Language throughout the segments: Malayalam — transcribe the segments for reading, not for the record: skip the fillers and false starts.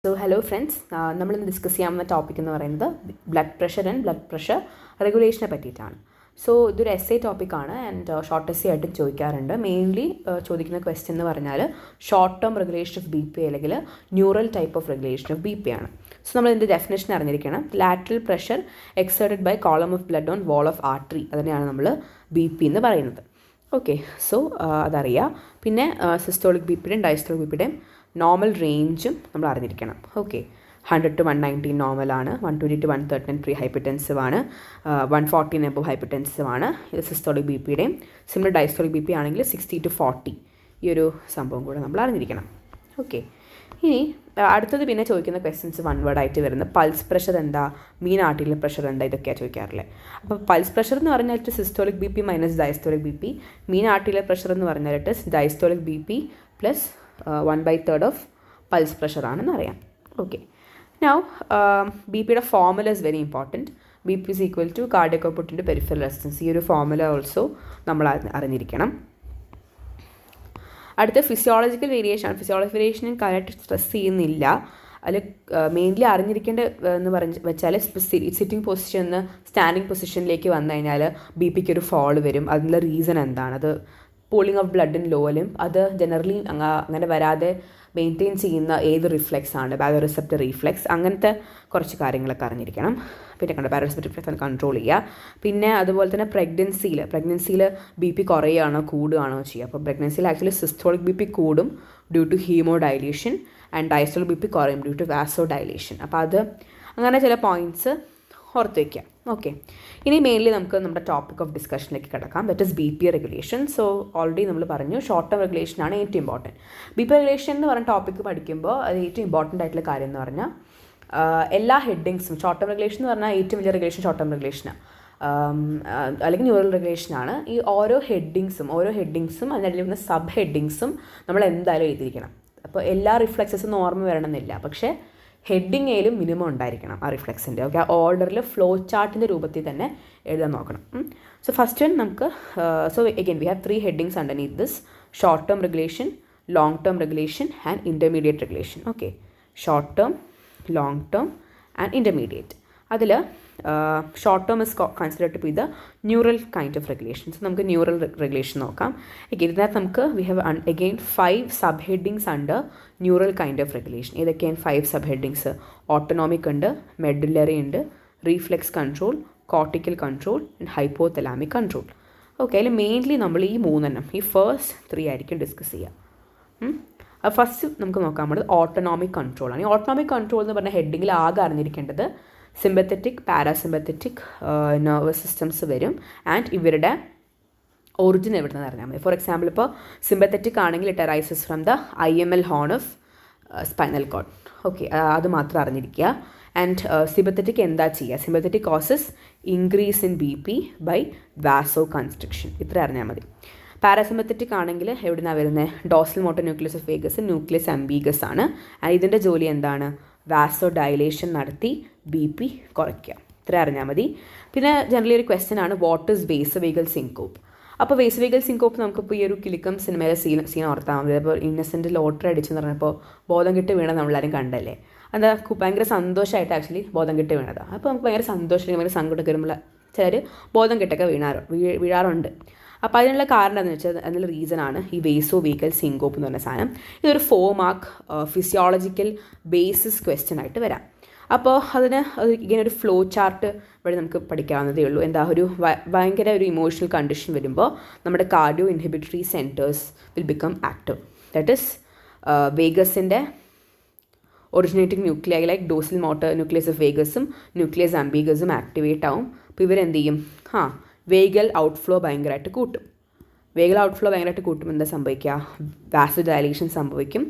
സോ ഹലോ ഫ്രണ്ട്സ്, നമ്മളിന്ന് ഡിസ്കസ് ചെയ്യാവുന്ന ടോപ്പിക് എന്ന് പറയുന്നത് blood pressure and blood pressure റെഗുലേഷനെ പറ്റിയിട്ടാണ്. സോ ഇതൊരു എസ്സേ ടോപ്പിക്കാണ് ആൻഡ് ഷോർട്ട് എസ്സേ ആയിട്ട് ചോദിക്കാറുണ്ട്. മെയിൻലി ചോദിക്കുന്ന ക്വസ്റ്റ്യൻ എന്ന് പറഞ്ഞാൽ short term regulation of B P അല്ലെങ്കിൽ neural type of regulation of B P ആണ്. സോ നമ്മൾ ഇതിൻ്റെ ഡെഫിനേഷൻ അറിഞ്ഞിരിക്കണം. Lateral pressure exerted by column of blood on wall of artery, അതിനെയാണ് നമ്മൾ ബി പി എന്ന് പറയുന്നത്. ഓക്കെ, സോ അതറിയാം. പിന്നെ സിസ്റ്റോളിക് ബി പിയുടെയും ഡയസ്റ്റോളിക് ബി പിയുടെയും നോർമൽ റേഞ്ചും നമ്മൾ അറിഞ്ഞിരിക്കണം. ഓക്കെ, 100 to 119 നോർമലാണ്, 120 to 139 പ്രീ ഹൈപ്പർടെൻസീവ് ആണ്, 114 എബവ് ഹൈപ്പർടെൻസീവ് ആണ്. ഇത് സിസ്റ്റോളിക് ബി പിയുടെയും. സിമിലർ ഡയസ്റ്റോളിക് ബി പി ആണെങ്കിൽ 60 to 40, ഈ ഒരു സംഭവം കൂടെ നമ്മൾ അറിഞ്ഞിരിക്കണം. ഓക്കെ, ഇനി അടുത്തത് പിന്നെ ചോദിക്കുന്ന ക്വസ്റ്റ്യൻസ് വൺ വേർഡ് ആയിട്ട് വരുന്നത് പൾസ് പ്രഷർ എന്താ, മീൻ ആർട്ടീരിയൽ പ്രഷർ എന്താ, ഇതൊക്കെയാണ് ചോദിക്കാറില്ലേ. അപ്പോൾ പൾസ് പ്രഷർ എന്ന് പറഞ്ഞാൽ systolic B P minus diastolic B P. Mean arterial pressure എന്ന് പറഞ്ഞാൽ diastolic B P plus 1/3 of pulse pressure ആണെന്ന് അറിയാം. ഓക്കെ, നൗ ബി പിയുടെ formula is very important. B P is equal to cardiac output into peripheral resistance. ഈ ഒരു ഫോർമുല ഓൾസോ നമ്മൾ അറിഞ്ഞിരിക്കണം. അടുത്ത ഫിസിയോളജിക്കൽ വേരിയേഷൻ ആണ്. ഫിസിയോളജിക്കൽ വേരിയേഷനും കാര്യമായിട്ട് സ്ട്രെസ് ചെയ്യുന്നില്ല. അതിൽ മെയിൻലി അറിഞ്ഞിരിക്കേണ്ട എന്ന് വെച്ചാൽ സിറ്റിംഗ് പൊസിഷൻ നിന്ന് സ്റ്റാൻഡിങ് പൊസിഷനിലേക്ക് വന്നു കഴിഞ്ഞാൽ ബി പിക്ക് ഒരു ഫോൾ വരും. അതിനുള്ള റീസൺ എന്താണ്, അത് പൂളിംഗ് ഓഫ് ബ്ലഡ് ഇൻ ലോയിലും അത് ജനറലി അങ്ങനെ വരാതെ മെയിൻറ്റെയിൻ ചെയ്യുന്ന ഏത് റിഫ്ലെക്സ് ആണ്, ബാരോറിസെപ്റ്റർ റീഫ്ലെക്സ്, അങ്ങനത്തെ കുറച്ച് കാര്യങ്ങളൊക്കെ അറിഞ്ഞിരിക്കണം. പിന്നെ കണ്ട ബാരോറിസെപ്റ്റർ റിഫ്ലെക്സ് ആണ് കൺട്രോൾ ചെയ്യുക. പിന്നെ അതുപോലെ തന്നെ പ്രഗ്നൻസിയിൽ ബി പി കുറയുകയാണോ കൂടുകയാണോ ചെയ്യുക. അപ്പോൾ പ്രഗ്നൻസിയിൽ ആക്ച്വലി സിസ്റ്റോളിക് ബി പി കൂടും due to haemodilation and diastolic B P കുറയും ഡ്യൂ ടു വാസോ ഡൈലേഷൻ. അപ്പോൾ അത് അങ്ങനെ ചില പോയിൻറ്റ്സ് ഓർത്ത് വയ്ക്കാം. ഓക്കെ, ഇനി മെയിൻലി നമുക്ക് നമ്മുടെ ടോപ്പിക് ഓഫ് ഡിസ്കഷനിലേക്ക് കിടക്കാം. That is B P regulation. So already നമ്മൾ പറഞ്ഞു ഷോർട്ട് ടേം റെഗുലേഷനാണ് ഏറ്റവും ഇമ്പോർട്ടൻറ്റ്. ബി പി റെഗുലേഷൻ എന്ന് പറഞ്ഞ ടോപ്പിക്ക് പഠിക്കുമ്പോൾ അത് ഏറ്റവും ഇമ്പോർട്ടൻ്റ് ആയിട്ടുള്ള കാര്യം എന്ന് പറഞ്ഞാൽ എല്ലാ ഹെഡിങ്സും ഷോർട്ട് ടേം റെഗുലേഷൻ എന്ന് പറഞ്ഞാൽ ഏറ്റവും വലിയ റെഗുലേഷൻ ഷോർട്ട് ടേം റെഗുലേഷനാണ് അല്ലെങ്കിൽ ന്യൂറൽ റെഗുലേഷനാണ്. ഈ ഓരോ ഹെഡിങ്സും അതിനിടയിൽ വരുന്ന സബ് ഹെഡിങ്സും നമ്മൾ എന്തായാലും എഴുതിയിരിക്കണം. അപ്പോൾ എല്ലാ റിഫ്ലെക്സസും ഓർമ്മ വരണമെന്നില്ല, പക്ഷേ ഹെഡിങ് ഏലും മിനിമം ഉണ്ടായിരിക്കണം ആ റിഫ്ലെക്സിൻ്റെ. ഓക്കെ, ആ ഓർഡറിൽ ഫ്ലോ ചാർട്ടിൻ്റെ രൂപത്തിൽ തന്നെ എഴുതാൻ നോക്കണം. സോ ഫസ്റ്റ് വൺ നമുക്ക് again we have 3 headings underneath this: short term regulation, long term regulation and intermediate regulation. Okay, short term, long term and intermediate. അതിൽ short term is considered to be the neural kind of regulation. So നമുക്ക് ന്യൂറൽ റെഗുലേഷൻ നോക്കാം. ഇതിനകത്ത് നമുക്ക് we have again 5 sub headings under neural kind of regulation. ഏതൊക്കെയാണ് 5 സബ് ഹെഡിങ്സ്? ഓട്ടോണോമിക് ഉണ്ട്, മെഡുലറി ഉണ്ട്, reflex control, cortical control and hypothalamic control. Okay, അതിൽ മെയിൻലി നമ്മൾ ഈ 3 ഈ ഫസ്റ്റ് 3 ആയിരിക്കും ഡിസ്കസ് ചെയ്യുക. ഫസ്റ്റ് നമുക്ക് നോക്കാൻ പറ്റുന്നത് ഓട്ടോണോമിക് കൺട്രോളാണ്. ഈ ഓട്ടോണോമിക് കൺട്രോൾ എന്ന് പറഞ്ഞ ഹെഡിങ്ങിൽ ആകെ അറിഞ്ഞിരിക്കേണ്ടത് സിമ്പത്തറ്റിക്, പാരാസിമ്പത്തറ്റിക് നെർവസ് സിസ്റ്റംസ് വരും ആൻഡ് ഇവരുടെ ഒറിജിൻ എവിടെ നിന്ന് അറിഞ്ഞാൽ മതി. ഫോർ എക്സാമ്പിൾ, ഇപ്പോൾ സിമ്പത്തറ്റിക് ആണെങ്കിൽ it arises from the IML horn of spinal cord. Okay, അത് മാത്രം അറിഞ്ഞിരിക്കുക. ആൻഡ് സിമ്പത്തറ്റിക് എന്താ ചെയ്യുക? Sympathetic causes increase in B P by vasoconstriction. ഇത്ര അറിഞ്ഞാൽ മതി. പാരാസിമ്പത്തറ്റിക് ആണെങ്കിൽ എവിടെ നിന്നാണ് വരുന്നത്? Dorsal motor nucleus of vagus, nucleus ambiguus ആണ്. ഇതിൻ്റെ ജോലി എന്താണ്? വാസോ ഡൈലേഷൻ നടത്തി ബി പി കുറയ്ക്കുക. ഇത്ര അറിഞ്ഞാൽ മതി. പിന്നെ ജനറലി ഒരു ക്വസ്റ്റ്യൻ ആണ്, വാട്ട് ഇസ് വേസോവേഗൽ സിൻകോപ്പ്? അപ്പോൾ വേസോവേഗൽ സിൻകോപ്പ് നമുക്കിപ്പോൾ ഈ ഒരു കിലുക്കം സിനിമയിലെ സീൻ ഓർത്താൽ മതി. അപ്പോൾ ഇന്നസെൻ്റ് ലോട്ടറി അടിച്ചെന്ന് പറഞ്ഞപ്പോൾ ബോധം കെട്ട് വീണത് നമ്മളാരും കണ്ടല്ലേ. എന്താ ഭയങ്കര സന്തോഷമായിട്ട് ആക്ച്വലി ബോധം കെട്ട് വീണത്. അപ്പോൾ നമുക്ക് ഭയങ്കര സന്തോഷം, ഭയങ്കര സങ്കടമൊക്കെ വരുമ്പോൾ ചിലർ ബോധം കെട്ടൊക്കെ വീഴാറുണ്ട്. അപ്പോൾ അതിനുള്ള കാരണം എന്താണെന്ന് വെച്ചാൽ അതിനുള്ള റീസണാണ് ഈ വേസോവേഗൽ സിൻകോപ്പ് എന്ന് പറഞ്ഞ സാധനം. ഇതൊരു 4 മാർക്ക് ഫിസിയോളജിക്കൽ ബേസിസ് ക്വസ്റ്റ്യൻ ആയിട്ട് വരാം. അപ്പോൾ ഇങ്ങനെ ഒരു ഫ്ലോ ചാർട്ട് വഴി നമുക്ക് പഠിക്കാവുന്നതേ ഉള്ളൂ. ഭയങ്കര ഒരു ഇമോഷണൽ കണ്ടീഷൻ വരുമ്പോൾ നമ്മുടെ cardio inhibitory centres will become active. That is വേഗസിൻ്റെ originating nuclei like dorsal motor nucleus of വേഗസും ന്യൂക്ലിയസ് അംബീഗസും ആക്ടിവേറ്റ് ആവും. അപ്പോൾ ഇവരെന്ത് ചെയ്യും? വേഗൽ ഔട്ട്ഫ്ലോ ഭയങ്കരമായിട്ട് കൂട്ടും. എന്താ സംഭവിക്കുക? വാസോ ഡൈലേഷൻ സംഭവിക്കും.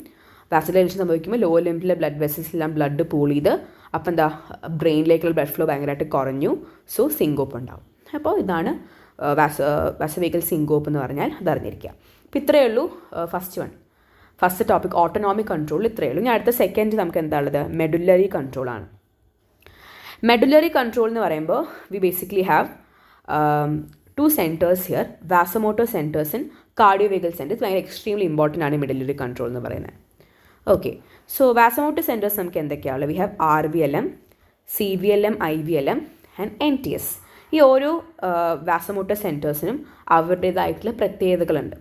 വാസോ ഡൈലേഷൻ സംഭവിക്കുമ്പോൾ ലോ ലിംബിലെ ബ്ലഡ് വെസൽസിലെല്ലാം ബ്ലഡ് പൂൾ ചെയ്ത് അപ്പോൾ എന്താ ബ്രെയിനിലേക്കുള്ള ബ്ലഡ് ഫ്ലോ ഭയങ്കരമായിട്ട് കുറഞ്ഞു. സോ സിങ്കോപ്പ് ഉണ്ടാവും. അപ്പോൾ ഇതാണ് വാസോവേഗൽ സിങ്കോപ്പ് എന്ന് പറഞ്ഞാൽ അതറിഞ്ഞിരിക്കുക. അപ്പോൾ ഇത്രയേ ഉള്ളൂ ഫസ്റ്റ് ടോപ്പിക് ഓട്ടോണോമിക് കൺട്രോൾ. ഇത്രയേ ഉള്ളൂ. ഇനി അടുത്ത സെക്കൻഡ് നമുക്ക് എന്താ ഉള്ളത്? മെഡുലറി കൺട്രോളാണ്. മെഡുലറി കൺട്രോൾ എന്ന് പറയുമ്പോൾ we basically have 2 centers here, vasomotor centers and cardiovagal centers. ഭയങ്കര എക്സ്ട്രീംലി ഇമ്പോർട്ടൻ്റ് ആണ് മെഡുലറി കൺട്രോൾ എന്ന് പറയുന്നത്. ഓക്കെ, സോ വാസോമോട്ടർ സെൻറ്റേഴ്സ് നമുക്ക് എന്തൊക്കെയാണ്? We have RVLM, CVLM, IVLM and NTS. ഈ ഓരോ വാസോമോട്ടർ സെൻറ്റേഴ്സിനും അവരുടേതായിട്ടുള്ള പ്രത്യേകതകളുണ്ട്.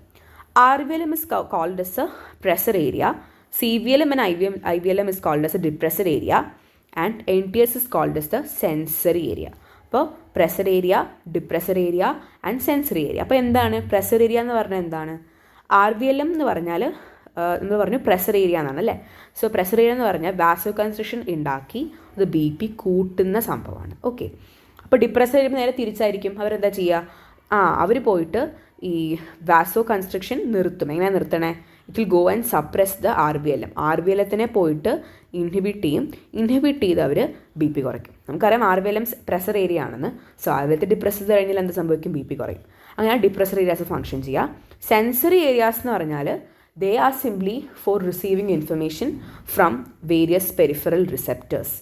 RVLM is called as a pressure area, CVLM and IVLM is called as a depressor area, and NTS is called as the sensory area. അപ്പോൾ pressure area, depressor area and sensory area. അപ്പോൾ എന്താണ് പ്രഷർ ഏരിയ എന്ന് പറഞ്ഞാൽ എന്താണ്? RVLM എന്ന് പറഞ്ഞാൽ നമ്മൾ പറഞ്ഞു പ്രഷർ ഏരിയ എന്നാണ് അല്ലേ. സോ പ്രഷർ ഏരിയ എന്ന് പറഞ്ഞാൽ വാസോ കൺസ്ട്രിക്ഷൻ ഉണ്ടാക്കി അത് BP കൂട്ടുന്ന സംഭവമാണ്. ഓക്കെ, അപ്പോൾ ഡിപ്രഷർ ഏരിയ നേരെ തിരിച്ചായിരിക്കും. അവരെന്താ ചെയ്യുക? അവർ പോയിട്ട് ഈ വാസോ കൺസ്ട്രക്ഷൻ നിർത്തും. എങ്ങനെയാണ് നിർത്തണേ? It will go and suppress the RVLM പോയിട്ട് ഇൻഹിബിറ്റ് ചെയ്ത് അവർ BP കുറയ്ക്കും. നമുക്കറിയാം RVLM പ്രഷർ ഏരിയ ആണെന്ന്. സോ RVLത്തെ ഡിപ്രസ് ചെയ്ത് കഴിഞ്ഞാൽ എന്ത് സംഭവിക്കും? BP കുറയും. അങ്ങനെ ഡിപ്രഷർ ഏരിയാസ് ഫങ്ഷൻ ചെയ്യുക. സെൻസറി ഏരിയാസ് എന്ന് പറഞ്ഞാൽ they are simply for receiving information from various peripheral receptors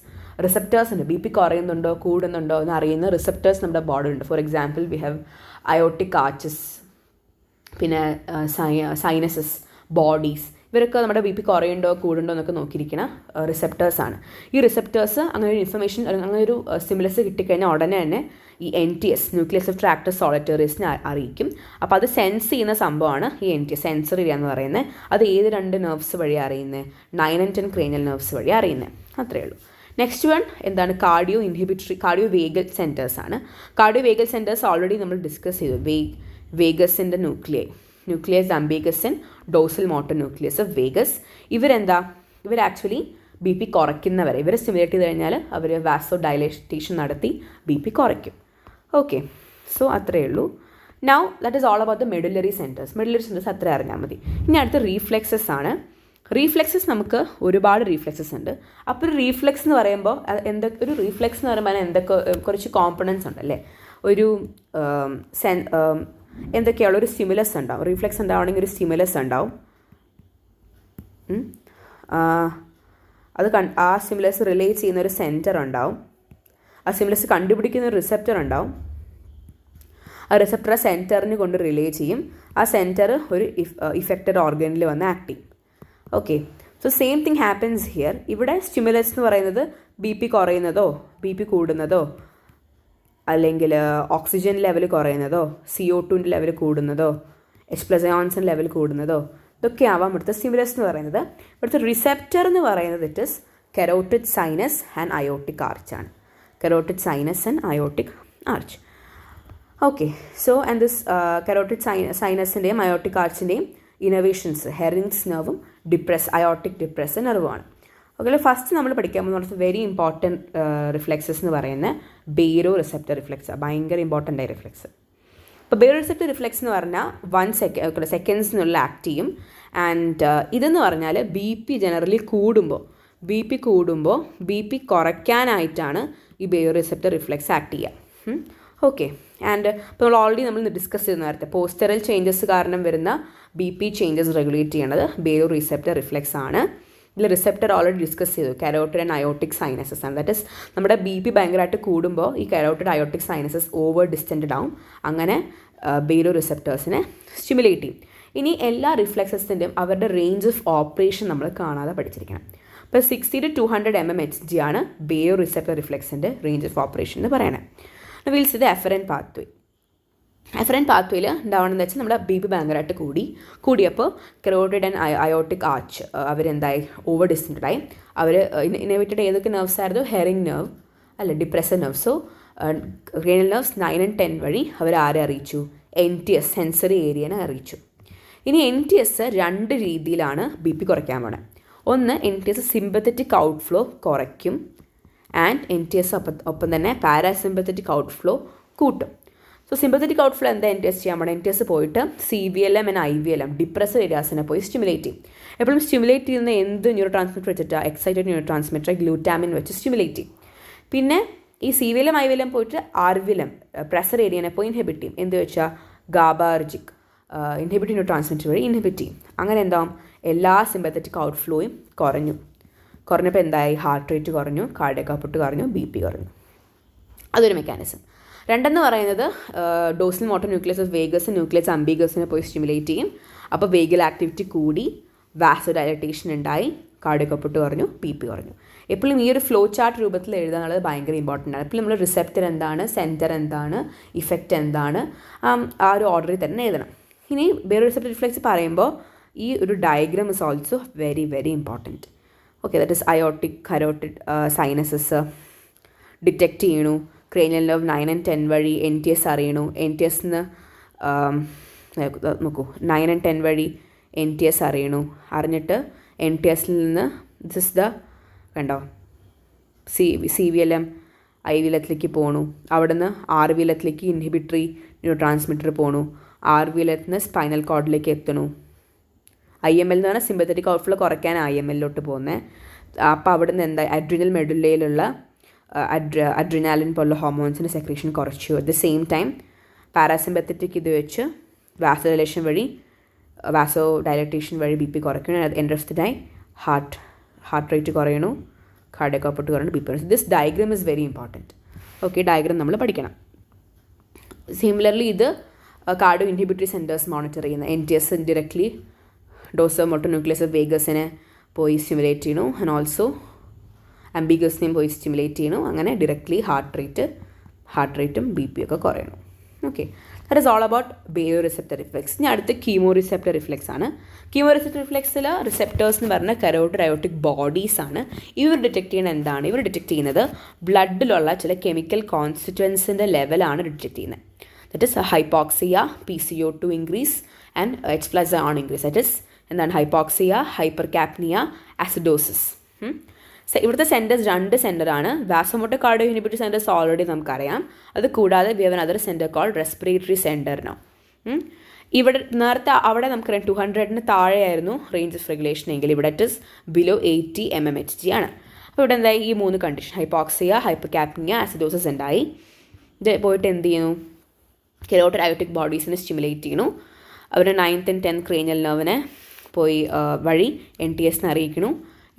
ഉണ്ട്. BP കുറയുന്നുണ്ടോ കൂടുന്നുണ്ടോ എന്ന് അറിയുന്ന റിസെപ്റ്റേഴ്സ് നമ്മുടെ ബോഡിയിലുണ്ട്. For example we have aortic arches, പിന്നെ സൈനസസ്, ബോഡീസ്. ഇവരൊക്കെ നമ്മുടെ BP കുറയുണ്ടോ കൂടുണ്ടോ എന്നൊക്കെ നോക്കിയിരിക്കുന്ന റിസെപ്റ്റേഴ്സാണ്. ഈ റിസെപ്റ്റേഴ്സ് അങ്ങനെ ഒരു ഇൻഫർമേഷൻ, അങ്ങനെ ഒരു സ്റ്റിമുലസ് കിട്ടിക്കഴിഞ്ഞാൽ ഉടനെ തന്നെ ഈ NTS, ന്യൂക്ലിയസ് ഓഫ് ട്രാക്ടസ് സോളിറ്ററീസിനെ അറിയിക്കും. അപ്പോൾ അത് സെൻസ് ചെയ്യുന്ന സംഭവമാണ് ഈ NTS, സെൻസറി ഏരിയ എന്ന് പറയുന്നത്. അത് ഏത് 2 നെർവ്സ് വഴിയാണ് അറിയുന്നത്? 9 and 10 ക്രേനിയൽ നെർവ്സ് വഴിയാണ് അറിയുന്നത്. അത്രയേ ഉള്ളൂ. നെക്സ്റ്റ് വൺ എന്താണ്? കാർഡിയോ വേഗൽ സെൻറ്റേഴ്സ് ആണ്. കാർഡിയോ വേഗൽ സെൻറ്റേഴ്സ് ഓൾറെഡി നമ്മൾ ഡിസ്കസ് ചെയ്തു. വേഗസിൻ്റെ nucleus ambiguus and dorsal motor nucleus of vagus. ഇവർ ആക്ച്വലി BP കുറയ്ക്കുന്നവരെ ഇവരെ സ്റ്റിമുലേറ്റ് ചെയ്ത് കഴിഞ്ഞാൽ അവർ വാസോ ഡയലേറ്റേഷൻ നടത്തി BP കുറയ്ക്കും. ഓക്കെ, സോ അത്രയേ ഉള്ളൂ. Now that is all about the medullary centres അത്ര അറിഞ്ഞാൽ മതി. ഇനി അടുത്ത റീഫ്ലെക്സസ് ആണ്. റീഫ്ലെക്സസ് നമുക്ക് ഒരുപാട് റീഫ്ലെക്സസ് ഉണ്ട്. അപ്പോൾ ഒരു റീഫ്ലെക്സ് എന്ന് പറയുമ്പോൾ എന്തൊക്കെ കുറച്ച് കോമ്പണൻസ് ഉണ്ടല്ലേ. എന്തൊക്കെയാണ്? ഒരു സ്റ്റിമുലസ് ഉണ്ടാവും. റീഫ്ലെക്സ് ഉണ്ടാവണമെങ്കിൽ ഒരു സ്റ്റിമുലസ് ഉണ്ടാവും. ആ സ്റ്റിമുലസ് റിലേ ചെയ്യുന്ന ഒരു സെൻറ്റർ ഉണ്ടാവും. ആ സ്റ്റിമുലസ് കണ്ടുപിടിക്കുന്ന ഒരു റിസെപ്റ്റർ ഉണ്ടാവും. ആ റിസെപ്റ്റർ സെൻറ്ററിന് കൊണ്ട് റിലേ ചെയ്യും. ആ സെൻറ്റർ ഒരു ഇഫക്റ്റഡ് ഓർഗനിൽ വന്ന് ആക്ട് ചെയ്യും. Okay, so same thing happens here. ഇവിടെ സ്റ്റിമുലസ് എന്ന് പറയുന്നത് BP കുറയുന്നതോ BP കൂടുന്നതോ അല്ലെങ്കിൽ ഓക്സിജൻ ലെവൽ കുറയുന്നതോ CO2 ലെവൽ കൂടുന്നതോ H+ അയോൺസിൻ്റെ ലെവൽ കൂടുന്നതോ ഇതൊക്കെ ആവാം ഇവിടുത്തെ സ്റ്റിമുലസ് എന്ന് പറയുന്നത്. ഇവിടുത്തെ റിസെപ്റ്റർ എന്ന് പറയുന്നത് it is carotid sinus and aortic arch ആണ്. Carotid sinus and aortic arch. Okay, so and this carotid സൈനസിൻ്റെയും അയോട്ടിക് ആർച്ചിൻ്റെയും ഇന്നവേഷൻസ് ഹെറിങ്സ് നെർവും അയോട്ടിക് ഡിപ്രസർ നെർവുമാണ്. ഓക്കെ, ഫസ്റ്റ് നമ്മൾ പഠിക്കാൻ പോകുന്ന വെരി ഇമ്പോർട്ടൻറ്റ് റിഫ്ലെക്സസ് എന്ന് പറയുന്നത് ബേരോ റിസെപ്റ്റർ റിഫ്ലെക്സ്. ഭയങ്കര ഇമ്പോർട്ടൻ്റ് ആയ റിഫ്ലെക്സ്. ഇപ്പോൾ ബേരോ റിസെപ്റ്റർ റിഫ്ലെക്സ് എന്ന് പറഞ്ഞാൽ 1 സെക്കൻഡ്സിനുള്ളിൽ ആക്ട് ചെയ്യും. ആൻഡ് ഇതെന്ന് പറഞ്ഞാൽ BP ജനറലി കൂടുമ്പോൾ BP കുറയ്ക്കാനായിട്ടാണ് ഈ ബേരോ റിസെപ്റ്റർ റിഫ്ലെക്സ് ആക്ട് ചെയ്യുക. ഓക്കെ, ആൻഡ് ഇപ്പോൾ നമ്മൾ ഡിസ്കസ് ചെയ്ത് നേരത്തെ പോസ്റ്ററൽ ചേഞ്ചസ് കാരണം വരുന്ന BP ചേഞ്ചസ് റെഗുലേറ്റ് ചെയ്യണത് ബേരോ റിസെപ്റ്റർ റിഫ്ലെക്സ് ആണ്. ഇതിൽ റിസെപ്റ്റർ ഓൾറെഡി ഡിസ്കസ് ചെയ്തു. കരോട്ടിഡ് ആൻഡ് അയോട്ടിക് സൈനസസ് ആണ്. ദാറ്റ് ഇസ് നമ്മുടെ BP ഭയങ്കരമായിട്ട് കൂടുമ്പോൾ ഈ carotid aortic sinuses over distant ആവും. അങ്ങനെ ബേരോ റിസെപ്റ്റേഴ്സിനെ സ്റ്റിമുലേറ്റ് ചെയ്യും. ഇനി എല്ലാ റിഫ്ലെക്സസിൻ്റെയും അവരുടെ റേഞ്ച് ഓഫ് ഓപ്പറേഷൻ നമ്മൾ കാണാതെ പഠിച്ചിരിക്കണം. ഇപ്പോൾ 60 to 200 mmHg ആണ് ബേരോ റിസെപ്റ്റർ റിഫ്ലെക്സിൻ്റെ റേഞ്ച് ഓഫ് ഓപ്പറേഷൻ എന്ന് പറയണത്. വിൽ സി ദ എഫറൻറ്റ് പാത്വേയിൽ ഉണ്ടാവണമെന്ന് വെച്ചാൽ നമ്മുടെ BP ഭയങ്കരമായിട്ട് കൂടിയപ്പോൾ കരോട്ടിഡ് ആൻഡ് അയോട്ടിക് ആർച്ച് അവരെന്തായി ഓവർ ഡിസ്റ്റൻഡായി. അവർ ഇന്നോവേറ്റഡ് ഏതൊക്കെ നെർവ്സ് ആയിരുന്നു? ഹെറിംഗ് നെർവ് അല്ല, depressor nerve. So cranial nerves 9 and 10 വഴി അവർ ആരെ അറിയിച്ചു? NTS, സെൻസറി ഏരിയനെ അറിയിച്ചു. ഇനി NTS 2 രീതിയിലാണ് BP കുറയ്ക്കാൻ പോണത്. ഒന്ന്, NTS സിമ്പത്തറ്റിക് ഔട്ട്ഫ്ലോ കുറയ്ക്കും. ആൻഡ് NTS ഒപ്പം തന്നെ പാരാസിമ്പത്തറ്റിക് ഔട്ട്ഫ്ലോ കൂട്ടും. സോ സിമ്പത്തറ്റിക് ഔട്ട്ഫ്ലോ എന്താ NTS ചെയ്യാൻ പോകണം? NTS പോയിട്ട് CVLM and IVLM ഡിപ്രസർ ഏരിയാസിനെ പോയി സ്റ്റിമുലേറ്റ് ചെയ്യും. എപ്പോഴും സ്റ്റിമുലേറ്റ് ചെയ്യുന്ന എന്ത് ന്യൂറോ ട്രാൻസ്മിറ്റർ വെച്ചിട്ടാണ്? എക്സൈറ്റഡ് ന്യൂറോ ട്രാൻസ്മിറ്റർ ഗ്ലൂറ്റാമിൻ വെച്ച് സ്റ്റിമുലേറ്റ് ചെയ്യും. പിന്നെ ഈ CVLM IVLM പോയിട്ട് RVLM പ്രഷർ ഏരിയനെ പോയി ഇൻഹിബിറ്റ് ചെയ്യും. എന്ത് വെച്ചാൽ ഗാബാർജിക് ഇൻഹിബിറ്റ് ന്യൂറോ ട്രാൻസ്മിറ്റർ വഴി ഇൻഹിബിറ്റ് ചെയ്യും. അങ്ങനെ എന്താവും? എല്ലാ സിമ്പത്തറ്റിക് ഔട്ട്ഫ്ലോയും കുറഞ്ഞപ്പോൾ എന്തായി? ഹാർട്ട് റേറ്റ് കുറഞ്ഞു, കാർഡിയക് ഔട്ട്പുട്ട് കുറഞ്ഞു, BP കുറഞ്ഞു. അതൊരു മെക്കാനിസം. രണ്ടെന്ന് പറയുന്നത് dorsal motor nucleus of vagus nucleus അംബിഗസിനെ പോയി സ്റ്റിമുലേറ്റ് ചെയ്യും. അപ്പോൾ വേഗൽ ആക്ടിവിറ്റി കൂടി, വാസോ ഡയലറ്റേഷൻ ഉണ്ടായി, കാർഡിയക് ഔട്ട്പുട്ട് കുറഞ്ഞു, BP കുറഞ്ഞു. എപ്പോഴും ഈ ഒരു ഫ്ലോ ചാർട്ട് രൂപത്തിൽ എഴുതാനുള്ളത് ഭയങ്കര ഇമ്പോർട്ടൻ്റ് ആണ്. എപ്പോഴും നമ്മൾ റിസെപ്റ്റർ എന്താണ്, സെൻറ്റർ എന്താണ്, ഇഫക്റ്റ് എന്താണ്, ആ ഒരു ഓർഡറിൽ തന്നെ എഴുതണം. ഇനി ബേറോ റിസെപ്റ്റർ റിഫ്ലെക്സ് പറയുമ്പോൾ ഈ ഒരു diagram is also very very important. Okay, that is aortic carotid sinuses detect ചെയ്യണു. ക്രേനിയൽ നെർവ് 9 and 10 വഴി NTS അറിയണു. NTS നോക്കൂ, 9 and 10 വഴി NTS അറിയണു. അറിഞ്ഞിട്ട് NTSൽ നിന്ന് ദിസ് ഇസ് ദ കണ്ടോ CVLM IVLത്തിലേക്ക് പോണു. അവിടെ നിന്ന് RVLത്തിലേക്ക് ഇൻഹിബിറ്ററി ന്യൂറോ ട്രാൻസ്മിറ്റർ പോണു. RVLത്തിൽ നിന്ന് സ്പൈനൽ കോർഡിലേക്ക് എത്തണു. IML എന്ന് പറഞ്ഞാൽ സിമ്പത്തറ്റിക് ഔട്ട്ഫ്ലോ കുറയ്ക്കാൻ IMLലോട്ട് പോകുന്നത്. അപ്പോൾ അവിടെ നിന്ന് എന്താ അഡ്രിനൽ മെഡുല്ലയിലുള്ള അഡ്രിനാലിൻ പോലുള്ള ഹോർമോൺസിൻ്റെ സെക്രീഷൻ കുറച്ചു. At the same time parasympathetic ഇത് വെച്ച് വാസോ ഡയലറ്റേഷൻ വഴി BP കുറയ്ക്കണം. End of the day heart rate കുറയണു, കാർഡിയക് ഔട്ട്പുട്ട് കുറയണു, BP കുറയണു. This diagram is very important. Okay, diagram നമ്മൾ പഠിക്കണം. സിമിലർലി ഇത് കാർഡിയോ ഇൻഹിബിറ്ററി സെൻറ്റേഴ്സ് മോണിറ്റർ ചെയ്യുന്ന NTS directly dorso motor nucleus of വേഗസിനെ പോയി സ്റ്റിമുലേറ്റ് ചെയ്യണു. ആൻഡ് ഓൾസോ അംബിഗസിനെയും പോയി സ്റ്റിമുലേറ്റ് ചെയ്യണു. അങ്ങനെ ഡയറക്ട്ലി ഹാർട്ട് റേറ്റും BP ഒക്കെ കുറയണം. Okay, that is all about baro receptor reflex. ഇനി അടുത്ത് കീമോ റിസെപ്റ്റർ റിഫ്ലെക്സ് ആണ്. കീമോ റിസെപ്റ്റർ റിഫ്ലെക്സിൽ റിസെപ്റ്റേഴ്സ് എന്ന് പറഞ്ഞാൽ കരോട്ടിഡ് അയോട്ടിക് ബോഡീസ് ആണ്. ഇവർ ഡിറ്റക്ട് ചെയ്യുന്നത് എന്താണ്? ഇവർ ഡിറ്റക്ട് ചെയ്യുന്നത് ബ്ലഡിലുള്ള ചില കെമിക്കൽ കോൺസ്റ്റിറ്റ്യുവൻസിൻ്റെ ലെവലാണ് ഡിറ്റക്ട് ചെയ്യുന്നത്. That is hypoxia, PCO2 increase and H+on increase. That is എന്താണ് ഹൈപ്പോക്സിയ, ഹൈപ്പർ കാപ്നിയ, ആസിഡോസിസ്. ഇവിടുത്തെ സെൻറ്റേഴ്സ് 2 സെൻറ്ററാണ്. Vasomotor cardio inhibitory centres already നമുക്കറിയാം. അത് കൂടാതെ we have another centre called respiratory സെൻറ്ററിനോ. ഇവിടെ നേരത്തെ അവിടെ നമുക്കറിയാം 200 താഴെയായിരുന്നു റേഞ്ച് ഓഫ് റെഗുലേഷൻ എങ്കിൽ ഇവിടെ ഇറ്റ് ഇസ് ബിലോ 80 mmHg ആണ്. അപ്പോൾ ഇവിടെ എന്തായി? ഈ 3 condition hypoxia, hyper capnia, acidosis ഉണ്ടായി. ഇത് പോയിട്ട് എന്ത് ചെയ്യുന്നു? കരോട്ടിഡ് അയോട്ടിക് ബോഡീസിനെ സ്റ്റിമുലേറ്റ് ചെയ്യുന്നു. അവർ 9th and 10th ക്രേനിയൽ നെർവിനെ പോയി വഴി NTSനെ അറിയിക്കുന്നു.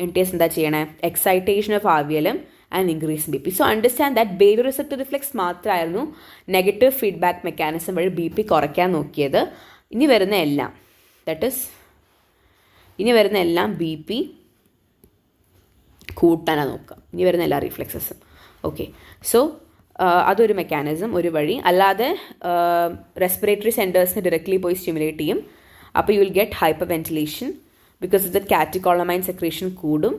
NTS എന്താ ചെയ്യണേ? Excitation of RVLM and increase BP. So understand that baby receptor reflex മാത്രമായിരുന്നു നെഗറ്റീവ് ഫീഡ്ബാക്ക് മെക്കാനിസം വഴി BP കുറയ്ക്കാൻ നോക്കിയത്. ഇനി വരുന്ന എല്ലാം BP കൂട്ടാനാണ് നോക്കുക. ഇനി വരുന്ന എല്ലാ റിഫ്ലെക്സസും. ഓക്കെ, സോ അതൊരു മെക്കാനിസം, ഒരു വഴി. അല്ലാതെ റെസ്പിറേറ്ററി സെൻറ്റേഴ്സിന് ഡയറക്ട്ലി പോയി സ്റ്റിമുലേറ്റ് ചെയ്യും. അപ്പോൾ you will get hyper ventilation because of the catecholamine secretion കൂടും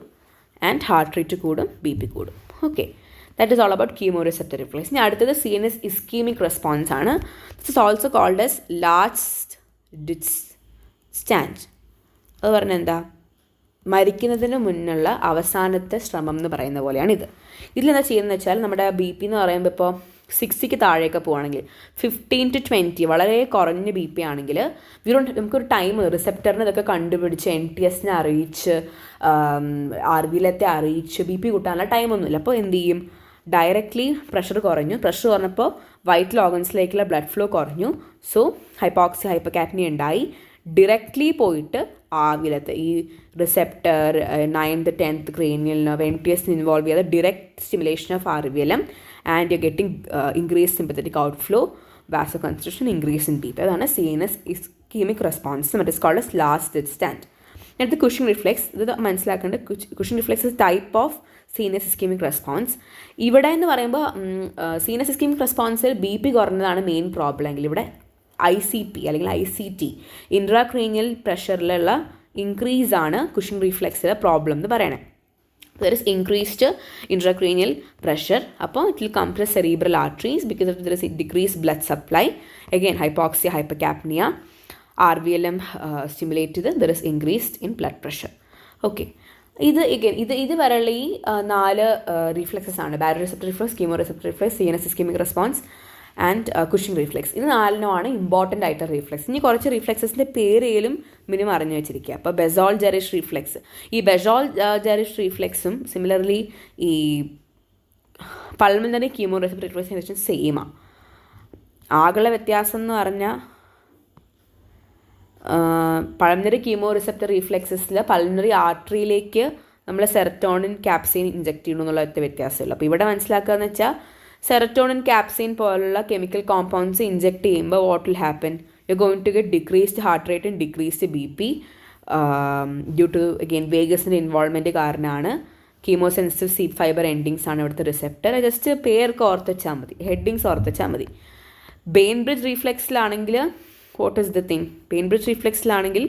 ആൻഡ് ഹാർട്ട് റേറ്റ് കൂടും, BP കൂടും. Okay, that is all about chemo receptor reflex. ഇനി അടുത്തത് CNS ഇസ്കീമിക് റെസ്പോൺസ് ആണ്. This is also called as last ditch stand. അത് പറഞ്ഞാൽ എന്താ? മരിക്കുന്നതിന് മുന്നുള്ള അവസാനത്തെ ശ്രമം എന്ന് പറയുന്ന പോലെയാണ് ഇത്. ഇതിലെന്താ ചെയ്യുന്നത് വെച്ചാൽ നമ്മുടെ BP എന്ന് പറയുമ്പോൾ ഇപ്പോൾ 60ക്ക് താഴെയൊക്കെ പോവുകയാണെങ്കിൽ 15 to 20 വളരെ കുറഞ്ഞ BP ആണെങ്കിൽ നമുക്കൊരു ടൈം റിസെപ്റ്ററിന് ഇതൊക്കെ കണ്ടുപിടിച്ച് NTSനെ അറിയിച്ച് RVLത്തെ അറിയിച്ച് BP കൂട്ടാനുള്ള ടൈമൊന്നുമില്ല. അപ്പോൾ എന്ത് ചെയ്യും? ഡയറക്റ്റ്ലി പ്രഷർ കുറഞ്ഞപ്പോൾ വൈറ്റൽ ഓർഗൻസിലേക്കുള്ള ബ്ലഡ് ഫ്ലോ കുറഞ്ഞു. സോ ഹൈപ്പോക്സിയ, ഹൈപ്പർകാപ്നിയ ഉണ്ടായി. ഡയറക്ട്ലി പോയിട്ട് RVLത്തെ ഈ receptor 9th 10th cranial nerve NTSനെ ഇൻവോൾവ് ചെയ്ത direct stimulation of RVLM and you're getting increased sympathetic outflow, vasoconstriction, increase in BP. അതാണ് CNS ischemic response. It is called as last death stand. അടുത്ത Cushing reflex. ഇത് മനസ്സിലാക്കേണ്ട, Cushing reflex is type of CNS ischemic response. ഇവിടെ എന്ന് പറയുമ്പോൾ CNS ischemic responseൽ BP കുറഞ്ഞതാണ് മെയിൻ പ്രോബ്ലം എങ്കിൽ ഇവിടെ ICP അല്ലെങ്കിൽ ICT ഇൻട്രാക്രീനിയൽ പ്രഷറിലുള്ള ഇൻക്രീസ് ആണ് Cushing reflexലെ പ്രോബ്ലം എന്ന് പറയണേ. There is increased intracranial pressure. Upon it will compress cerebral arteries because of there is decreased blood supply. Again, hypoxia, hypercapnia, RVLM stimulated. There is increased in blood pressure. Okay. ഇത് വരെയുള്ള ഈ 4 റിഫ്ലെക്സസ് ആണ്. Baroreceptor reflex, chemoreceptor reflex, CNS ischemic response and Cushing reflex. ഇത് 4 ഇമ്പോർട്ടൻ്റ് ആയിട്ട് റിഫ്ലെക്സ്. ഇനി കുറച്ച് റിഫ്ലെക്സസിൻ്റെ പേരേലും മിനിമം അറിഞ്ഞു വെച്ചിരിക്കുക. അപ്പോൾ ബെസോൾ ജെറിഷ് റിഫ്ലെക്സ്. ഈ ബെസോൾ ജെറിഷ് റിഫ്ലെക്സും സിമിലർലി ഈ പൾമനറി കീമോ റിസെപ്റ്റർ റിഫ്ലെക്സിനെ വെച്ചും സെയിമാണ്. ആകെയുള്ള വ്യത്യാസം എന്ന് പറഞ്ഞാൽ പൾമനറി കീമോ റിസെപ്റ്റർ റിഫ്ലെക്സസിൽ പൾമനറി ആർട്ടറിയിലേക്ക് നമ്മൾ സെറട്ടോണിൻ ക്യാപ്സൈൻ ഇഞ്ചെക്ട് ചെയ്യണം എന്നുള്ള ഒറ്റ വ്യത്യാസമുള്ളൂ. അപ്പോൾ ഇവിടെ മനസ്സിലാക്കുക എന്ന് വെച്ചാൽ സെറട്ടോണിൻ ക്യാപ്സൈൻ പോലുള്ള കെമിക്കൽ കോമ്പൗണ്ട്സ് ഇഞ്ചെക്ട് ചെയ്യുമ്പോൾ what will happen? You going to get decreased heart rate and decreased BP. Due to again വേഗസിൻ്റെ ഇൻവോൾവ്മെൻറ്റ് കാരണമാണ്. കീമോസെൻസിറ്റീവ് സീപ് ഫൈബർ എൻഡിങ്സ് ആണ് ഇവിടുത്തെ റിസെപ്റ്റർ. ജസ്റ്റ് പേർക്ക് ഓർത്ത് വെച്ചാൽ മതി, ഹെഡിങ്സ് ഓർത്ത് വെച്ചാൽ മതി. ബെയിൻബ്രിഡ്ജ് റീഫ്ലെക്സിലാണെങ്കിൽ വാട്ട് ഈസ് ദ തിങ്? ബെയിൻബ്രിഡ്ജ് റീഫ്ലെക്സിലാണെങ്കിൽ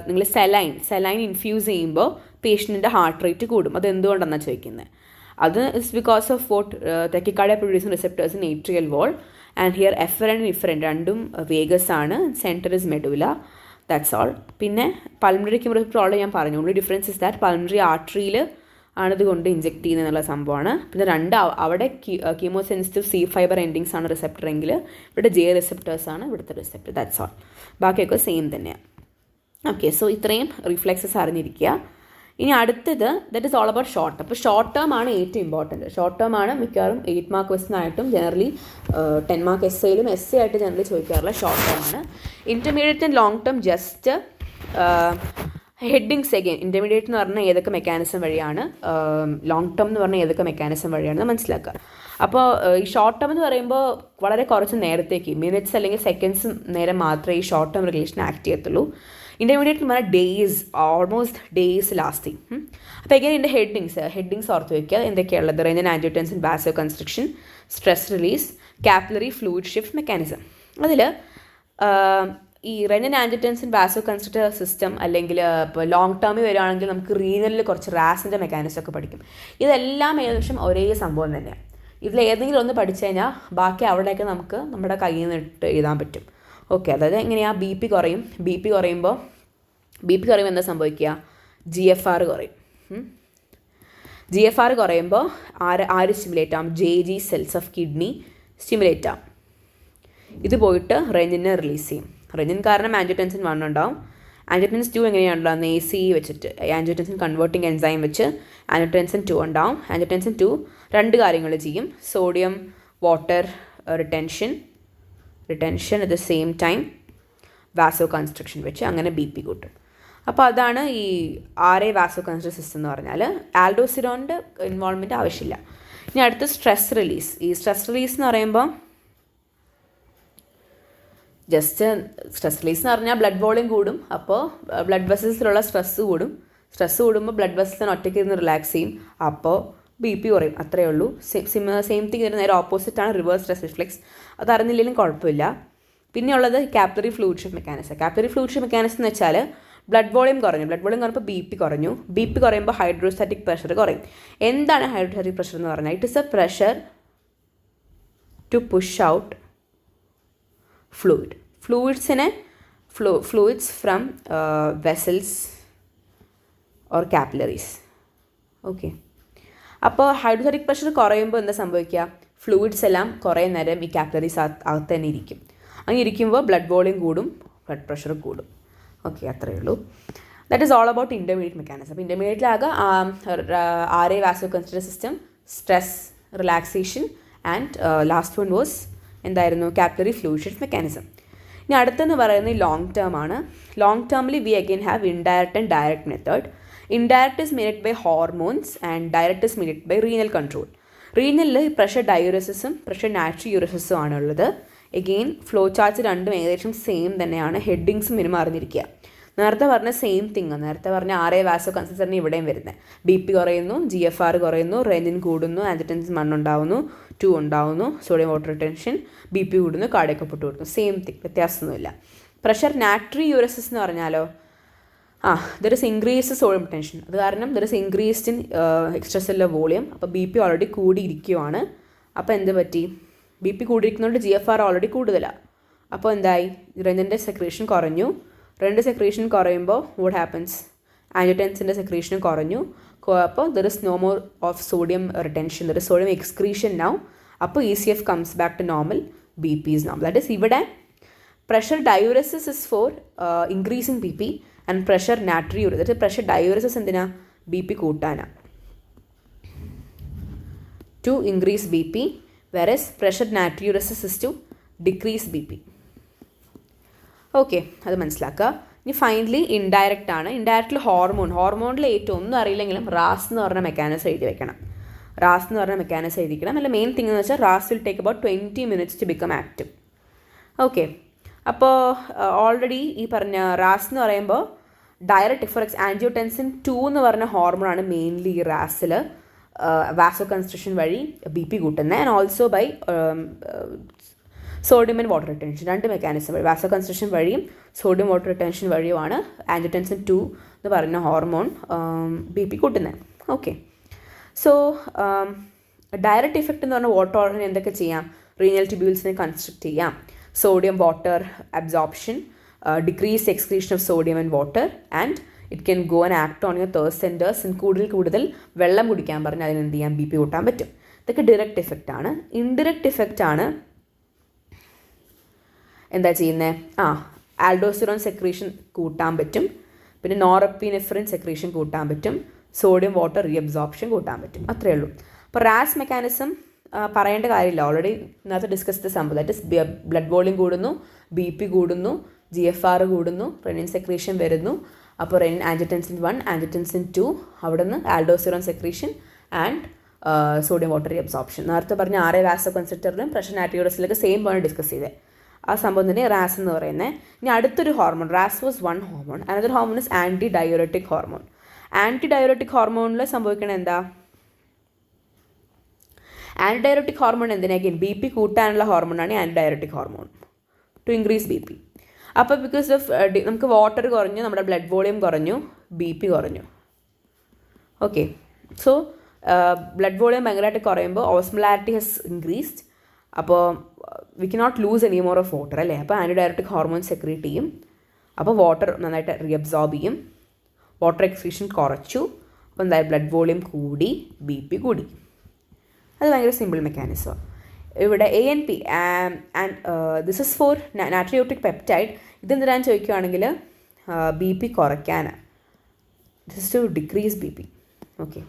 നിങ്ങൾ സെലൈൻ ഇൻഫ്യൂസ് ചെയ്യുമ്പോൾ പേഷ്യൻറ്റിൻ്റെ ഹാർട്ട് റേറ്റ് കൂടും. അത് എന്തുകൊണ്ടെന്നാണ് ചോദിക്കുന്നത്. അത് is because of what tachycardia producing receptors in atrial wall and here efferent and afferent രണ്ടും വേഗസ് ആണ്. Centre is medulla. That's all. പിന്നെ പൾമണറി കീമോറിസെപ്റ്റർ ഓൾറെഡി ഞാൻ പറഞ്ഞു. Only difference is that pulmonary ആർട്ടറിയിൽ ആണിത് കൊണ്ട് ഇഞ്ചെക്ട് ചെയ്യുന്നുള്ള സംഭവമാണ്. പിന്നെ അവിടെ കീമോസെൻസിറ്റീവ് സീപ് ഫൈബർ എൻഡിങ്സ് ആണ് റിസെപ്റ്റർ എങ്കിൽ ഇവിടെ ജെ റിസെപ്റ്റേഴ്സ് ആണ് ഇവിടുത്തെ റിസെപ്റ്റർ. That's all. ബാക്കിയൊക്കെ സെയിം തന്നെയാണ്. ഓക്കെ, സോ ഇത്രയും റിഫ്ലെക്സസ് അറിഞ്ഞിരിക്കുക. ഇനി അടുത്തത് that is all about short term. അപ്പോൾ ഷോർട്ട് ടേം ആണ് ഏറ്റവും ഇമ്പോർട്ടൻറ്റ്. ഷോർട്ട് ടേം ആണ് മിക്കവാറും 8 മാർക്ക് ക്വസ്റ്റൻ ആയിട്ടും ജനറലി 10 മാർക്ക് എസ്സേയിലും എസ്സേ ആയിട്ട് ജനറലി ചോദിക്കാറുള്ള ഷോർട്ട് ടേം ആണ്. Intermediate and long term just headings again. Intermediate എന്ന് പറഞ്ഞാൽ ഏതൊക്കെ മെക്കാനിസം വഴിയാണ്, ലോങ് ടേം എന്ന് പറഞ്ഞാൽ ഏതൊക്കെ മെക്കാനിസം വഴിയാണെന്ന് മനസ്സിലാക്കുക. അപ്പോൾ ഈ ഷോർട്ട് ടേം എന്ന് പറയുമ്പോൾ വളരെ കുറച്ച് നേരത്തേക്ക് മിനിറ്റ്സ് അല്ലെങ്കിൽ സെക്കൻഡ്സ് നേരം മാത്രമേ ഈ ഷോർട്ട് ടേം റിലേഷൻ ആക്ട് ചെയ്യത്തുള്ളൂ. ഇൻ്റർമീഡിയറ്റ് എന്ന് പറഞ്ഞാൽ ഡേയ്സ്, ഓൾമോസ്റ്റ് ഡേയ്സ് ലാസ്റ്റ് ചെയ്യും. അപ്പോൾ എങ്ങനെ ഇതിൻ്റെ ഹെഡിങ്സ് ഓർത്ത് വയ്ക്കുക. എന്തൊക്കെയുള്ളത്? Renin angiotensin vaso constriction, stress release, capillary fluid shift mechanism. അതിൽ ഈ renin angiotensin vaso constrictor system അല്ലെങ്കിൽ ഇപ്പോൾ ലോങ് ടേമിൽ വരികയാണെങ്കിൽ നമുക്ക് റീനലിൽ കുറച്ച് റാസിൻ്റെ മെക്കാനിസം ഒക്കെ പഠിക്കും. ഇതെല്ലാം ഏകദേശം ഒരേ സംഭവം തന്നെയാണ്. ഇതിൽ ഏതെങ്കിലും ഒന്ന് പഠിച്ചു കഴിഞ്ഞാൽ ബാക്കി അവിടെയൊക്കെ നമുക്ക് നമ്മുടെ കയ്യിൽ നിന്ന് ഇട്ട് എഴുതാൻ പറ്റും. ഓക്കെ, അതായത് എങ്ങനെയാണ്? ബി പി കുറയുമ്പോൾ എന്താ സംഭവിക്കുക? GFR കുറയും. GFR കുറയുമ്പോൾ ആര് സ്റ്റിമുലേറ്റ് ആവും? G cells of kidney stimulate ആവും. ഇത് പോയിട്ട് റെനിനെ റിലീസ് ചെയ്യും. റെനിൻ കാരണം ആൻജിയോടെൻസിൻ 1 ഉണ്ടാവും. ആൻജിയോടെൻസിൻ 2 എങ്ങനെയാണുള്ളത്? ACE വെച്ചിട്ട് ആൻജിയോടെൻസിൻ കൺവേർട്ടിംഗ് എൻസൈം വെച്ച് ആൻജിയോടെൻസിൻ 2 ഉണ്ടാവും. ആൻജിയോടെൻസിൻ 2 2 കാര്യങ്ങൾ ചെയ്യും. Sodium water retention at the same time vaso constriction വെച്ച് അങ്ങനെ BP കൂട്ടും. അപ്പോൾ അതാണ് ഈ RA വാസോ കൺസ്ട്രക്ഷൻ സിസ്റ്റം എന്ന് പറഞ്ഞാൽ. ആൽഡോസിറോണിൻ്റെ ഇൻവോൾവ്മെൻറ്റ് ആവശ്യമില്ല. ഇനി അടുത്ത് സ്ട്രെസ് റിലീസ്. ഈ സ്ട്രെസ് റിലീസ് എന്ന് പറയുമ്പോൾ ജസ്റ്റ് സ്ട്രെസ് റിലീസ് എന്ന് പറഞ്ഞാൽ ബ്ലഡ് വോളിയം കൂടും. അപ്പോൾ ബ്ലഡ് വെസൽസിലുള്ള സ്ട്രെസ് കൂടുമ്പോൾ ബ്ലഡ് വെസൽസിന് ഒറ്റയ്ക്ക് ഇരുന്ന് റിലാക്സ് ചെയ്യും. അപ്പോൾ BP കുറയും. അത്രയേ ഉള്ളൂ. സെയിം തിങ് ഇതിന് നേരെ ഓപ്പോസിറ്റാണ് റിവേഴ്സ് സ്ട്രെസ് റിഫ്ലെക്സ്. അത് അറിഞ്ഞില്ലെങ്കിലും കുഴപ്പമില്ല. പിന്നെയുള്ളത് capillary fluid shift mechanism. Capillary fluid shift mechanism എന്ന് വെച്ചാൽ ബ്ലഡ് വോളിയം കുറഞ്ഞപ്പോൾ BP കുറഞ്ഞു. BP കുറയുമ്പോൾ ഹൈഡ്രോസ്റ്റാറ്റിക് പ്രഷർ കുറയും. എന്താണ് ഹൈഡ്രോസ്റ്റാറ്റിക് പ്രഷർ എന്ന് പറഞ്ഞാൽ? It is a pressure to push out fluids from vessels or capillaries. Okay, അപ്പോൾ ഹൈഡ്രോസ്റ്റാറ്റിക് പ്രഷർ കുറയുമ്പോൾ എന്താ സംഭവിക്കുക? ഫ്ലൂയിഡ്സ് എല്ലാം കുറേ നേരം ഈ കാപ്പിലറീസ് അകത്ത് തന്നെ ഇരിക്കും. അങ്ങനെ ഇരിക്കുമ്പോൾ ബ്ലഡ് വോളിയം കൂടും, ബ്ലഡ് പ്രഷർ കൂടും. ഓക്കെ, അത്രയേ ഉള്ളൂ. That is all about intermediate mechanism. അപ്പോൾ ഇൻ്റർമീഡിയറ്റിലാകെ RA vaso constrictor system, stress relaxation and last one was എന്തായിരുന്നു? Capillary fluid shift mechanism. ഇനി അടുത്തെന്ന് പറയുന്നത് ലോങ് ടേം ആണ്. ലോങ് ടേമിൽ we again have indirect and direct method. Indirect is made by hormones and direct is made by renal control. റീനലിൽ പ്രഷർ ഡയൂറസിസും പ്രഷർ നാട്രിയൂറസിസും ആണുള്ളത്. എഗെയിൻ ഫ്ലോ ചാർട്ട്സ് രണ്ടും ഏകദേശം സെയിം തന്നെയാണ്. ഹെഡിങ്സും മിനിമം അറിഞ്ഞിരിക്കുക. നേരത്തെ പറഞ്ഞ സെയിം തിങ്, നേരത്തെ പറഞ്ഞ RA വാസോ കൺസ്ട്രക്റ്ററിന് ഇവിടെയും വരുന്നത്. BP കുറയുന്നു, GFR കുറയുന്നു, റെനിൻ കൂടുന്നു, ആൻജിയോടെൻസിൻ 1 ഉണ്ടാവുന്നു, 2 ഉണ്ടാവുന്നു, സോഡിയം വാട്ടർ റിട്ടൻഷൻ, BP കൂടുന്നു, കാർഡിയക് ഔട്ട്പുട്ട് കൂടുന്നു. സെയിം തിങ്, വ്യത്യാസമൊന്നുമില്ല. പ്രഷർ നാട്രിയൂറസിസ് എന്ന് പറഞ്ഞാലോ there is increase sodium tension. അത് കാരണം there is increased in extra cellular volume. അപ്പോൾ BP ഓൾറെഡി കൂടിയിരിക്കുവാണ്. അപ്പോൾ എന്ത് പറ്റി? BP കൂടിയിരിക്കുന്നതുകൊണ്ട് GFR ഓൾറെഡി കൂടുതലാണ്. അപ്പോൾ എന്തായി? റെനിൻ്റെ സെക്രീഷൻ കുറഞ്ഞു. സെക്രീഷൻ കുറയുമ്പോൾ വാട്ട് ഹാപ്പൻസ്? ആൻജിയോടെൻസിൻ്റെ സെക്രീഷനും കുറഞ്ഞു. അപ്പോൾ there is no more of sodium retention, there is sodium excretion now. അപ്പോൾ ECF comes back to normal, BP is normal. That is ഇവിടെ pressure diuresis is for increasing BP and pressure natriuresis. That pressure diuresis എന്തിനാ? BP കൂട്ടാനാണ്, to increase BP, whereas pressure natriuresis is to decrease BP. ഓക്കെ, അത് മനസ്സിലാക്കുക. ഇനി ഫൈനലി ഇൻഡയറക്റ്റ് ആണ്. ഇൻഡയറക്റ്റിൽ ഹോർമോണിൽ ഏറ്റവും ഒന്നും അറിയില്ലെങ്കിലും റാസ് എന്ന് പറഞ്ഞ മെക്കാനിസം എഴുതി വെക്കണം. അല്ല മെയിൻ തിങ് എന്ന് വെച്ചാൽ RAAS will take about 20 minutes to become active. Okay, അപ്പോൾ ഓൾറെഡി ഈ പറഞ്ഞ റാസ് എന്ന് പറയുമ്പോൾ ഡയറക്റ്റ് ഫോർ ആൻജിയോടെൻസിൻ 2 എന്ന് പറഞ്ഞ ഹോർമോണാണ് മെയിൻലി ഈ റാസിൽ വാസോ കൺസ്ട്രക്ഷൻ വഴി ബി പി കൂട്ടുന്നത്. And also by sodium and water retention, 2 mechanism വഴി, വാസോ കൺസ്ട്രക്ഷൻ വഴിയും സോഡിയം വാട്ടർ റിട്ടൻഷൻ വഴിയുമാണ് ആൻജിയോടെൻസിൻ 2 എന്ന് പറയുന്ന ഹോർമോൺ ബി പി കൂട്ടുന്നത്. ഓക്കെ, സോ ഡയറക്റ്റ് ഇഫക്റ്റ് എന്ന് പറഞ്ഞാൽ വാട്ടർ ഓർഗൻ എന്തൊക്കെ ചെയ്യാം? റീനൽ ട്യൂബ്യൂൾസിനെ കൺസ്ട്രക്ട് ചെയ്യാം, sodium water absorption, decrease excretion of sodium and water, and it can go and act on your thirst centres. കൂടുതൽ വെള്ളം കുടിക്കാൻ പറഞ്ഞാൽ അതിന് എന്ത് ചെയ്യാം? ബി പി കൂട്ടാൻ പറ്റും. ഇതൊക്കെ ഡയറക്റ്റ് ഇഫക്റ്റ് ആണ്. ഇൻഡയറക്റ്റ് ഇഫക്റ്റ് ആണ് എന്താ ചെയ്യുന്നത്? ആൽഡോസ്റ്റിറോൺ സെക്രീഷൻ കൂട്ടാൻ പറ്റും, പിന്നെ നോറെപ്പിനെഫ്രിൻ സെക്രീഷൻ കൂട്ടാൻ പറ്റും, സോഡിയം വാട്ടർ റീഅബ്സോർപ്ഷൻ കൂട്ടാൻ പറ്റും. അത്രയേ ഉള്ളൂ. അപ്പോൾ റാസ് മെക്കാനിസം പറയേണ്ട കാര്യമില്ല, ഓൾറെഡി ഇന്നത്തെ ഡിസ്കസ് ചെയ്ത സംഭവം. ദാറ്റ് ഇസ് ബ്ലഡ് വോളിയം കൂടുന്നു, ബി പി കൂടുന്നു, GFR കൂടുന്നു, റെനിൻ സെക്രീഷൻ വരുന്നു. അപ്പോൾ റെനിൻ ആൻജിയോടെൻസിൻ 1, ആൻജിയോടെൻസിൻ 2, അവിടെ നിന്ന് aldosterone secretion and sodium water reabsorption. നേരത്തെ പറഞ്ഞ 6 വാസോ കൺസ്ട്രക്ടറിലും പ്രഷർ നാട്രിയോറസിലൊക്കെ സെയിം ആണ് ഡിസ്കസ് ചെയ്തത്. ആ സംഭവം തന്നെ റാസ് എന്ന് പറയുന്നത്. ഇനി അടുത്തൊരു hormone, RAS was 1 hormone. Another hormone is anti diuretic hormone. Anti diuretic ഹോർമോണിൽ സംഭവിക്കണത് എന്താ? ആൻറ്റി ഡയോററ്റിക് ഹോർമോൺ എന്തിനായിരിക്കും? ബി പി കൂട്ടാനുള്ള ഹോർമോണാണ് anti diuretic hormone, to increase B P. അപ്പോൾ ബിക്കോസ് ഓഫ് നമുക്ക് വാട്ടർ കുറഞ്ഞു, നമ്മുടെ ബ്ലഡ് വോളിയം കുറഞ്ഞു, ബി പി കുറഞ്ഞു. ഓക്കെ, സോ ബ്ലഡ് വോളിയം ഭയങ്കരമായിട്ട് കുറയുമ്പോൾ ഓസ്മോലാരിറ്റി ഹസ് ഇൻക്രീസ്ഡ്. അപ്പോൾ we cannot lose any more of water അല്ലേ? അപ്പോൾ ആൻറ്റി ഡയോററ്റിക് ഹോർമോൺ സെക്രീറ്റ് ചെയ്യും. അപ്പോൾ വാട്ടർ നന്നായിട്ട് റീഅബ്സോർബ് ചെയ്യും, വാട്ടർ എക്സ്ക്രീഷൻ കുറച്ചു. അപ്പോൾ എന്തായാലും ബ്ലഡ് വോളിയം കൂടി, ബി പി കൂടി. അത് ഭയങ്കര സിമ്പിൾ മെക്കാനിസമാണ്. ഇവിടെ ANP and this is for natriuretic peptide. ഇതെന്തിനാന്ന് ചോദിക്കുകയാണെങ്കിൽ ബി പി കുറയ്ക്കാനാണ്. This is to decrease B P. Okay,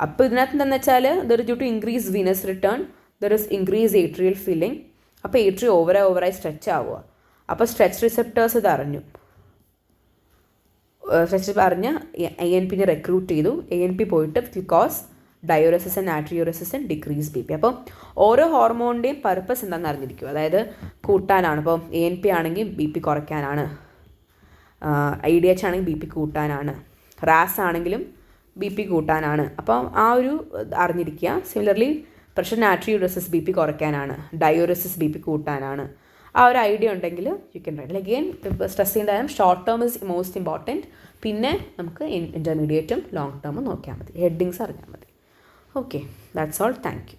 അപ്പോൾ ഇതിനകത്ത് എന്താണെന്ന് വെച്ചാൽ there is due to increase venous return, there is increase atrial filling. അപ്പോൾ ഏട്രി ഓവറായി സ്ട്രെച്ച് ആവുക. അപ്പോൾ സ്ട്രെച്ച് റിസെപ്റ്റേഴ്സ് ഇത് അറിഞ്ഞു, സ്ട്രെച്ച് അറിഞ്ഞ് ANPനെ റിക്രൂട്ട് ചെയ്തു. ANP പോയിട്ട് because diuresis and natriuresis and decrease B P. അപ്പോൾ ഓരോ ഹോർമോണിൻ്റെയും പർപ്പസ് എന്താണെന്ന് അറിഞ്ഞിരിക്കും. അതായത് കൂട്ടാനാണ്. ഇപ്പോൾ ANP ആണെങ്കിൽ ബി പി കുറയ്ക്കാനാണ്, IDH ആണെങ്കിൽ ബി പി കൂട്ടാനാണ്, റാസ് ആണെങ്കിലും ബി പി കൂട്ടാനാണ്. അപ്പോൾ ആ ഒരു അറിഞ്ഞിരിക്കുക. Similarly pressure natriuresis B P കുറയ്ക്കാനാണ്, ഡയോറസിസ് ബി പി കൂട്ടാനാണ്. ആ ഒരു ഐഡിയ ഉണ്ടെങ്കിൽ you can write. Again stress ചെയ്യുന്നതായാലും short term is most important. പിന്നെ നമുക്ക് ഇൻ്റർമീഡിയറ്റും ലോങ് ടേമും നോക്കിയാൽ മതി, ഹെഡിങ്സ് അറിഞ്ഞാൽ മതി. Okay, that's all. Thank you.